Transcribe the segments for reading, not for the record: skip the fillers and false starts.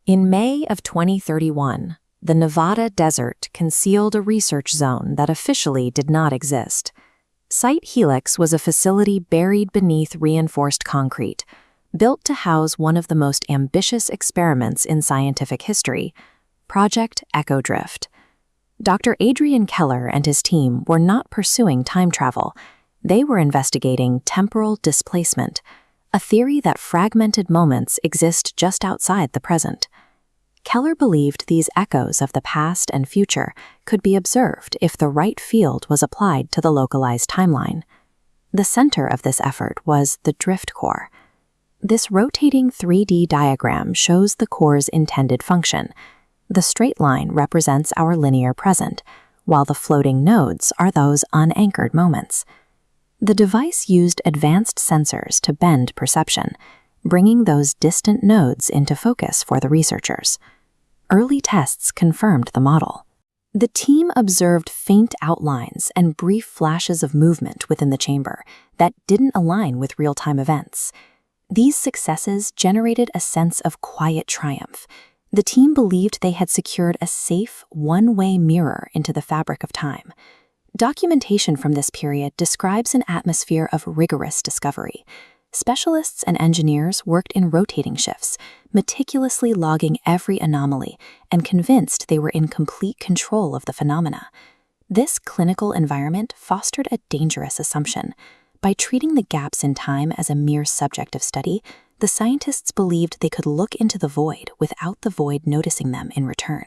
In May of 2031, the Nevada desert concealed a research zone that officially did not exist. Site Helix was a facility buried beneath reinforced concrete, built to house one of the most ambitious experiments in scientific history, Project Echo Drift. Dr. Adrian Keller and his team were not pursuing time travel. They were investigating temporal displacement, a theory that fragmented moments exist just outside the present. Keller believed these echoes of the past and future could be observed if the right field was applied to the localized timeline. The center of this effort was the drift core. This rotating 3D diagram shows the core's intended function. The straight line represents our linear present, while the floating nodes are those unanchored moments. The device used advanced sensors to bend perception, bringing those distant nodes into focus for the researchers. Early tests confirmed the model. The team observed faint outlines and brief flashes of movement within the chamber that didn't align with real-time events. These successes generated a sense of quiet triumph. The team believed they had secured a safe, one-way mirror into the fabric of time. Documentation from this period describes an atmosphere of rigorous discovery. Specialists and engineers worked in rotating shifts, meticulously logging every anomaly and convinced they were in complete control of the phenomena. This clinical environment fostered a dangerous assumption. By treating the gaps in time as a mere subject of study, the scientists believed they could look into the void without the void noticing them in return.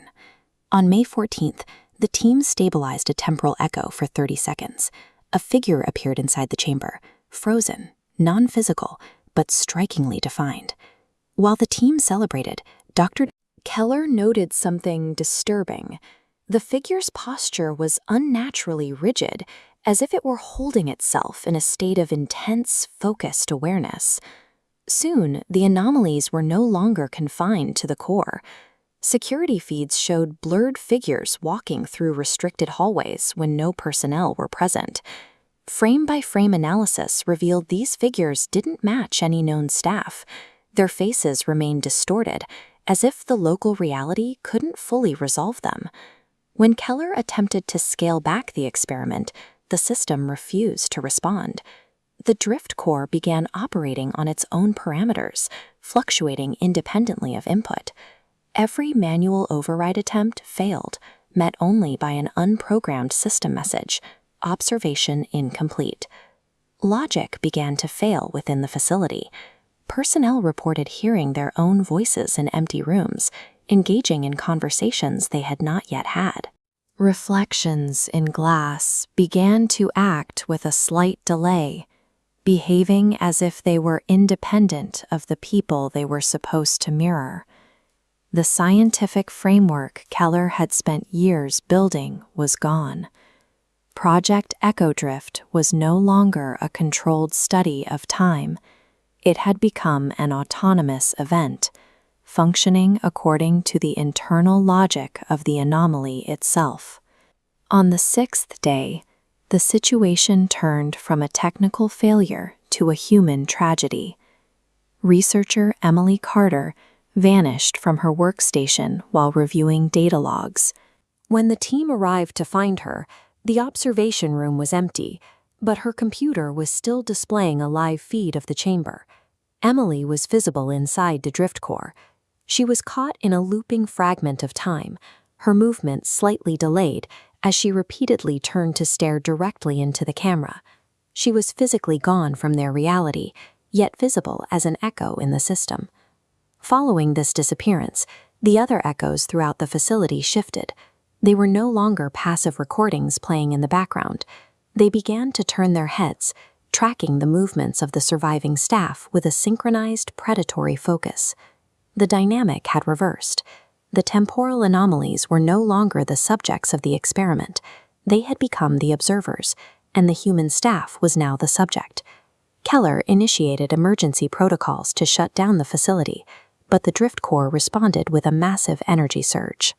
On May 14th, the team stabilized a temporal echo for 30 seconds. A figure appeared inside the chamber, frozen, non-physical, but strikingly defined. While the team celebrated, Dr. Keller noted something disturbing. The figure's posture was unnaturally rigid, as if it were holding itself in a state of intense, focused awareness. Soon, the anomalies were no longer confined to the core. Security feeds showed blurred figures walking through restricted hallways when no personnel were present. Frame-by-frame analysis revealed these figures didn't match any known staff. Their faces remained distorted, as if the local reality couldn't fully resolve them. When Keller attempted to scale back the experiment, the system refused to respond. The drift core began operating on its own parameters, fluctuating independently of input. Every manual override attempt failed, met only by an unprogrammed system message, observation incomplete. Logic began to fail within the facility. Personnel reported hearing their own voices in empty rooms, engaging in conversations they had not yet had. Reflections in glass began to act with a slight delay, behaving as if they were independent of the people they were supposed to mirror. The scientific framework Keller had spent years building was gone. Project Echo Drift was no longer a controlled study of time. It had become an autonomous event, functioning according to the internal logic of the anomaly itself. On the sixth day, the situation turned from a technical failure to a human tragedy. Researcher Emily Carter vanished from her workstation while reviewing data logs. When the team arrived to find her, the observation room was empty, but her computer was still displaying a live feed of the chamber. Emily was visible inside the drift core. She was caught in a looping fragment of time, her movement slightly delayed as she repeatedly turned to stare directly into the camera. She was physically gone from their reality, yet visible as an echo in the system. Following this disappearance, the other echoes throughout the facility shifted. They were no longer passive recordings playing in the background. They began to turn their heads, tracking the movements of the surviving staff with a synchronized predatory focus. The dynamic had reversed. The temporal anomalies were no longer the subjects of the experiment. They had become the observers, and the human staff was now the subject. Keller initiated emergency protocols to shut down the facility, but the drift core responded with a massive energy surge.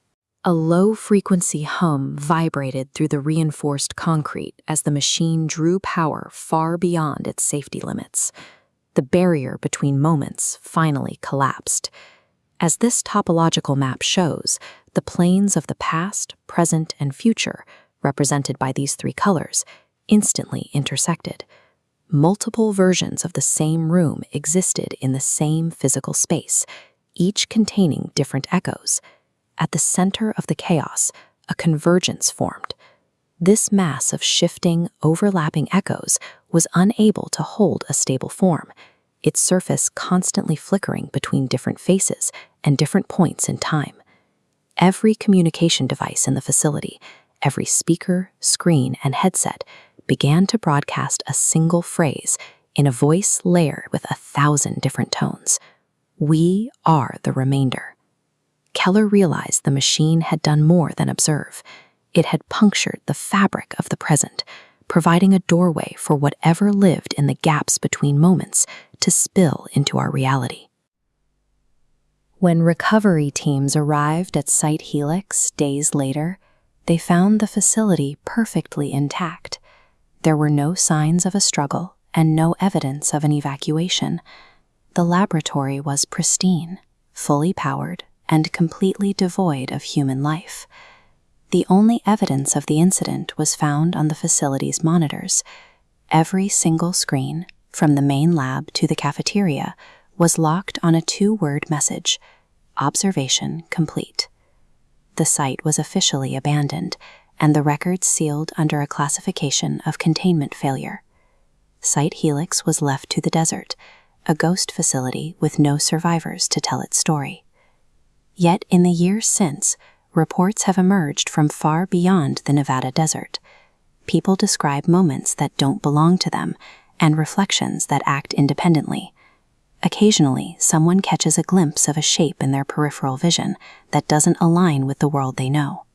A low-frequency hum vibrated through the reinforced concrete as the machine drew power far beyond its safety limits. The barrier between moments finally collapsed. As this topological map shows, the planes of the past, present, and future, represented by these three colors, instantly intersected. Multiple versions of the same room existed in the same physical space, each containing different echoes. At the center of the chaos, a convergence formed. This mass of shifting, overlapping echoes was unable to hold a stable form, its surface constantly flickering between different faces and different points in time. Every communication device in the facility, every speaker, screen, and headset began to broadcast a single phrase in a voice layered with 1,000 different tones. "We are the remainder." Keller realized the machine had done more than observe. It had punctured the fabric of the present, providing a doorway for whatever lived in the gaps between moments to spill into our reality. When recovery teams arrived at Site Helix days later, they found the facility perfectly intact. There were no signs of a struggle and no evidence of an evacuation. The laboratory was pristine, fully powered, and completely devoid of human life. The only evidence of the incident was found on the facility's monitors. Every single screen, from the main lab to the cafeteria, was locked on a 2-word message: "Observation complete." The site was officially abandoned, and the records sealed under a classification of containment failure. Site Helix was left to the desert, a ghost facility with no survivors to tell its story. Yet in the years since, reports have emerged from far beyond the Nevada desert. People describe moments that don't belong to them and reflections that act independently. Occasionally, someone catches a glimpse of a shape in their peripheral vision that doesn't align with the world they know.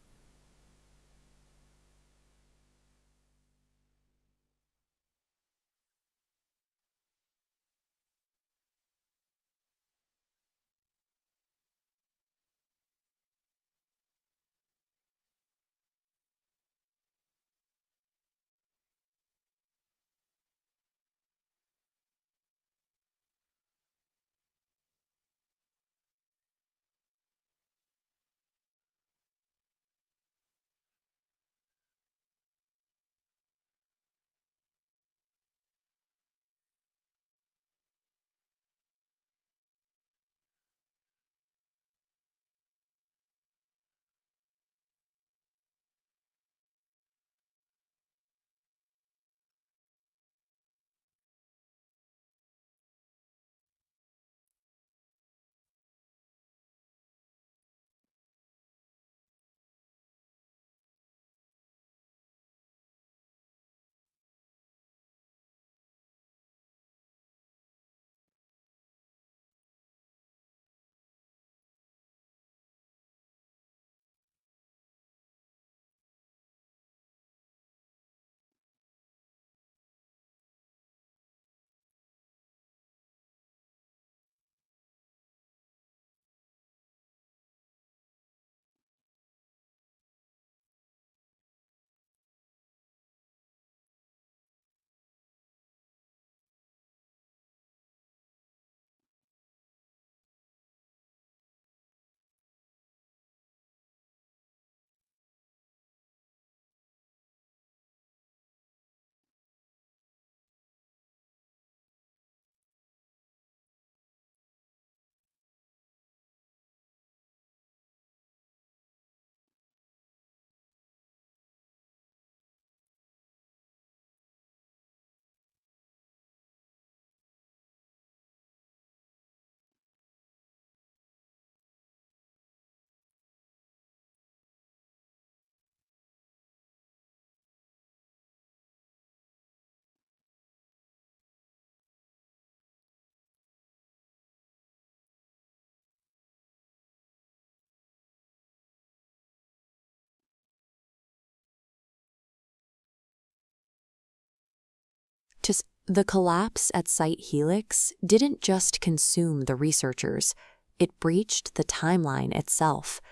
The collapse at Site Helix didn't just consume the researchers, it breached the timeline itself.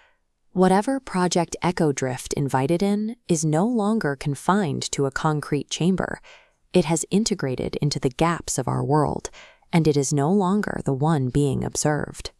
Whatever Project Echo Drift invited in is no longer confined to a concrete chamber. It has integrated into the gaps of our world, and it is no longer the one being observed.